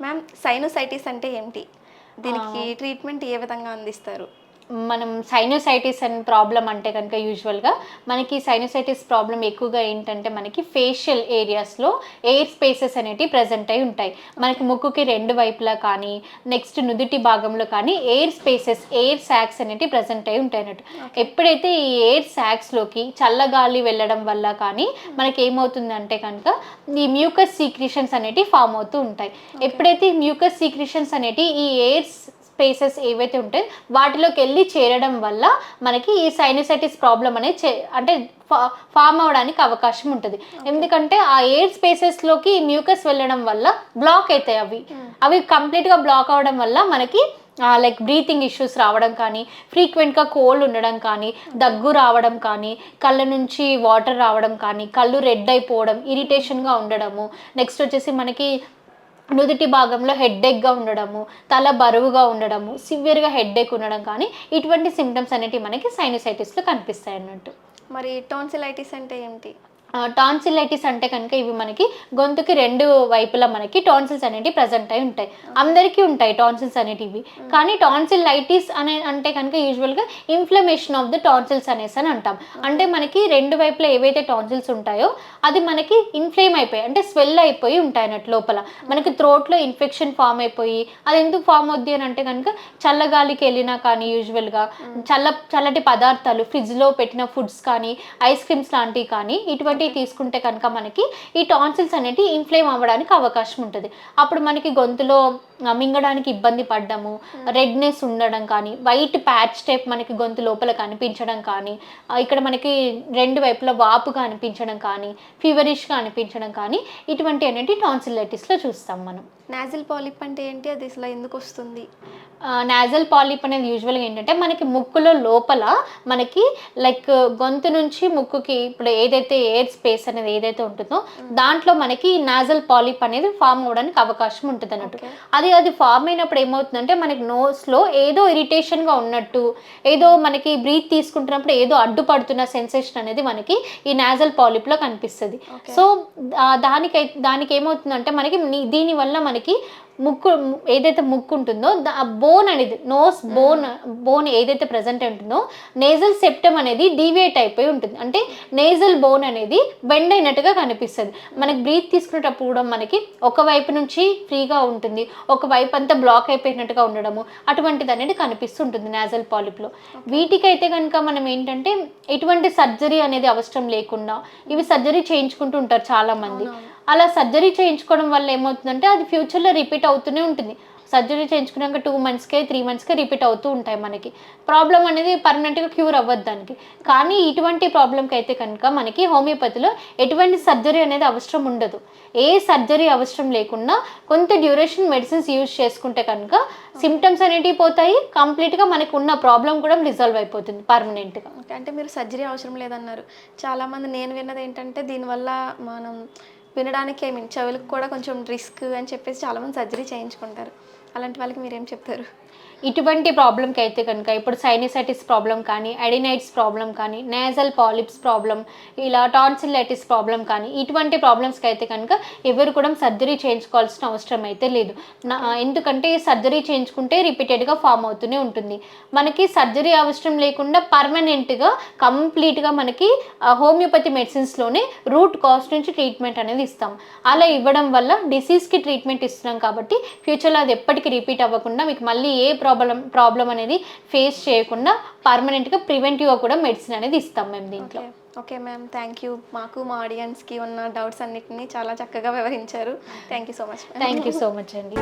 Ma'am sinusitis అంటే ఏంటి? దీనికి ట్రీట్మెంట్ ఏ విధంగా అందిస్తారు? మనం సైనోసైటిస్ అని ప్రాబ్లం అంటే కనుక యూజువల్గా మనకి సైనోసైటిస్ ప్రాబ్లం ఎక్కువగా ఏంటంటే మనకి ఫేషియల్ ఏరియాస్లో ఎయిర్ స్పేసెస్ అనేటివి ప్రజెంట్ అయి ఉంటాయి. మనకి ముక్కుకి రెండు వైపులా కానీ నెక్స్ట్ నుదుటి భాగంలో కానీ ఎయిర్ స్పేసెస్ ఎయిర్ సాక్స్ అనేటివి ప్రజెంట్ అయి ఉంటాయి అన్నట్టు. ఎప్పుడైతే ఈ ఎయిర్ సాక్స్లోకి చల్లగాలి వెళ్ళడం వల్ల కానీ మనకి ఏమవుతుందంటే కనుక ఈ మ్యూకస్ సీక్రిషన్స్ అనేటివి ఫామ్ అవుతూ ఉంటాయి. ఎప్పుడైతే ఈ మ్యూకస్ సీక్రిషన్స్ అనేటివి ఈ ఎయిర్ స్పేసెస్ ఏవైతే ఉంటాయో వాటిలోకి వెళ్ళి చేరడం వల్ల మనకి ఈ సైనోసైటిస్ ప్రాబ్లం అనేది అంటే ఫామ్ అవడానికి అవకాశం ఉంటుంది. ఎందుకంటే ఆ ఎయిర్ స్పేసెస్లోకి మ్యూకస్ వెళ్ళడం వల్ల బ్లాక్ అవుతాయి. అవి కంప్లీట్గా బ్లాక్ అవడం వల్ల మనకి లైక్ బ్రీతింగ్ ఇష్యూస్ రావడం కానీ, ఫ్రీక్వెంట్గా కోల్డ్ ఉండడం కానీ, దగ్గు రావడం కానీ, కళ్ళ నుంచి వాటర్ రావడం కానీ, కళ్ళు రెడ్ అయిపోవడం, ఇరిటేషన్గా ఉండడము, నెక్స్ట్ వచ్చేసి మనకి నుదుటి భాగంలో హెడ్ఏక్గా ఉండడము, తల బరువుగా ఉండడము, సివియర్గా హెడ్ఏక్ ఉండడం కానీ ఇటువంటి సిమ్టమ్స్ అనేటివి మనకి సైనోసైటిస్లో కనిపిస్తాయి అన్నట్టు. మరి టోన్సిలైటిస్ అంటే ఏంటి? టాన్సిలైటిస్ అంటే కనుక ఇవి మనకి గొంతుకి రెండు వైపులా మనకి టాన్సిల్స్ అనేటివి ప్రజెంట్ అయి ఉంటాయి. అందరికీ ఉంటాయి టాన్సిల్స్ అనేటివి. కానీ టాన్సిలైటిస్ అంటే కనుక యూజువల్గా ఇన్ఫ్లమేషన్ ఆఫ్ ద టాన్సిల్స్ అనేసి అని అంటాం. అంటే మనకి రెండు వైపులా ఏవైతే టాన్సిల్స్ ఉంటాయో అది మనకి ఇన్ఫ్లేమ్ అయిపోయి అంటే స్వెల్ అయిపోయి ఉంటాయి అన్నట్టు. లోపల మనకి థ్రోట్లో ఇన్ఫెక్షన్ ఫామ్ అయిపోయి అది ఎందుకు ఫామ్ అవుద్ది అని అంటే కనుక చల్లగాలికి వెళ్ళినా కానీ యూజువల్గా చల్లటి పదార్థాలు ఫ్రిడ్జ్లో పెట్టిన ఫుడ్స్ కానీ ఐస్ క్రీమ్స్ లాంటివి కానీ ఇటువంటి తీసుకుంటే కనుక మనకి ఈ టాన్సిల్స్ అనేవి ఇన్ఫ్లేమ్ అవ్వడానికి అవకాశం ఉంటుంది. అప్పుడు మనకి గొంతులో మింగడానికి ఇబ్బంది పడ్డము, రెడ్నెస్ ఉండడం కానీ, వైట్ ప్యాచ్ టైప్ మనకి గొంతు లోపల కనిపించడం కానీ, ఇక్కడ మనకి రెండు వైపులా వాపుగా అనిపించడం కానీ, ఫీవరిష్గా అనిపించడం కానీ ఇటువంటి అనేవి టాన్సిలైటిస్లో చూస్తాం మనం. నాజల్ పాలిప్ అంటే ఏంటి? అది అసలు ఎందుకు వస్తుంది? నాజల్ పాలిప్ అనేది యూజువల్గా ఏంటంటే మనకి ముక్కులో లోపల మనకి లైక్ గొంతు నుంచి ముక్కుకి ఇప్పుడు ఏదైతే ఎయిర్ స్పేస్ అనేది ఏదైతే ఉంటుందో దాంట్లో మనకి నాజల్ పాలిప్ అనేది ఫామ్ అవ్వడానికి అవకాశం ఉంటుంది అన్నట్టు. అది ఫామ్ అయినప్పుడు ఏమవుతుందంటే మనకి నోస్లో ఏదో ఇరిటేషన్గా ఉన్నట్టు, ఏదో మనకి బ్రీత్ తీసుకుంటున్నప్పుడు ఏదో అడ్డుపడుతున్న సెన్సేషన్ అనేది మనకి ఈ నాజల్ పాలిప్లో కనిపిస్తుంది. సో దానికి ఏమవుతుందంటే మనకి దీనివల్ల మనకి ముక్కు ఏదైతే ముక్కు ఉంటుందో బోన్ అనేది నోస్ బోన్ ఏదైతే ప్రజెంట్ ఉంటుందో నేజల్ సెప్టమ్ అనేది డీవియేట్ అయిపోయి ఉంటుంది. అంటే నేజల్ బోన్ అనేది బెండ్ అయినట్టుగా కనిపిస్తుంది. మనకి బ్రీత్ తీసుకునేటప్పుడు కూడా మనకి ఒకవైపు నుంచి ఫ్రీగా ఉంటుంది, ఒకవైపు అంతా బ్లాక్ అయిపోయినట్టుగా ఉండడము అటువంటిది అనేది కనిపిస్తుంటుంది నాజల్ పాలిప్లో. వీటికైతే కనుక మనం ఏంటంటే ఎటువంటి సర్జరీ అనేది అవసరం లేకుండా ఇవి సర్జరీ చేయించుకుంటూ ఉంటారు చాలామంది. అలా సర్జరీ చేయించుకోవడం వల్ల ఏమవుతుందంటే అది ఫ్యూచర్లో రిపీట్ అవుతూనే ఉంటుంది. సర్జరీ చేయించుకున్నాక 2 monthsకే 3 monthsకే రిపీట్ అవుతూ ఉంటాయి. మనకి ప్రాబ్లం అనేది పర్మనెంట్గా క్యూర్ అవ్వద్దు దానికి. కానీ ఇటువంటి ప్రాబ్లంకి అయితే కనుక మనకి హోమియోపతిలో ఎటువంటి సర్జరీ అనేది అవసరం ఉండదు. ఏ సర్జరీ అవసరం లేకుండా కొంత డ్యూరేషన్ మెడిసిన్స్ యూజ్ చేసుకుంటే కనుక సిమ్టమ్స్ అనేటివి పోతాయి, కంప్లీట్గా మనకు ఉన్న ప్రాబ్లం కూడా రిజాల్వ్ అయిపోతుంది పర్మనెంట్గా. అంటే మీరు సర్జరీ అవసరం లేదన్నారు. చాలామంది నేను విన్నది ఏంటంటే దీనివల్ల మనం వినడానికి చెవులకు కూడా కొంచెం రిస్క్ అని చెప్పేసి చాలామంది సర్జరీ చేయించుకుంటారు. అలాంటి వాళ్ళకి మీరేం చెప్తారు? ఇటువంటి ప్రాబ్లంకి అయితే కనుక ఇప్పుడు సైనసైటిస్ ప్రాబ్లం కానీ, అడినైటిస్ ప్రాబ్లం కానీ, నేజల్ పాలిప్స్ ప్రాబ్లం, ఇలా టాన్సిలైటిస్ ప్రాబ్లం కానీ ఇటువంటి ప్రాబ్లమ్స్కి అయితే కనుక ఎవరు కూడా సర్జరీ చేయించుకోవాల్సిన అవసరం అయితే లేదు. ఎందుకంటే సర్జరీ చేయించుకుంటే రిపీటెడ్గా ఫామ్ అవుతూనే ఉంటుంది. మనకి సర్జరీ అవసరం లేకుండా పర్మనెంట్గా కంప్లీట్గా మనకి హోమియోపతి మెడిసిన్స్లోనే రూట్ కాజ్ నుంచి ట్రీట్మెంట్ అనేది ఇస్తాం. అలా ఇవ్వడం వల్ల డిసీజ్కి ట్రీట్మెంట్ ఇస్తున్నాం కాబట్టి ఫ్యూచర్లో అది ఎప్పటికీ రిపీట్ అవ్వకుండా మీకు మళ్ళీ ఏ ప్రాబ్లం అనేది ఫేస్ చేయకుండా పర్మనెంట్గా ప్రివెంటివ్గా కూడా మెడిసిన్ అనేది ఇస్తాం మేము దీంట్లో. Okay ma'am, thank you. మాకు మా ఆడియన్స్కి ఉన్న డౌట్స్ అన్నిటిని చాలా చక్కగా వివరించారు. Thank you so much. Thank you so much అండి.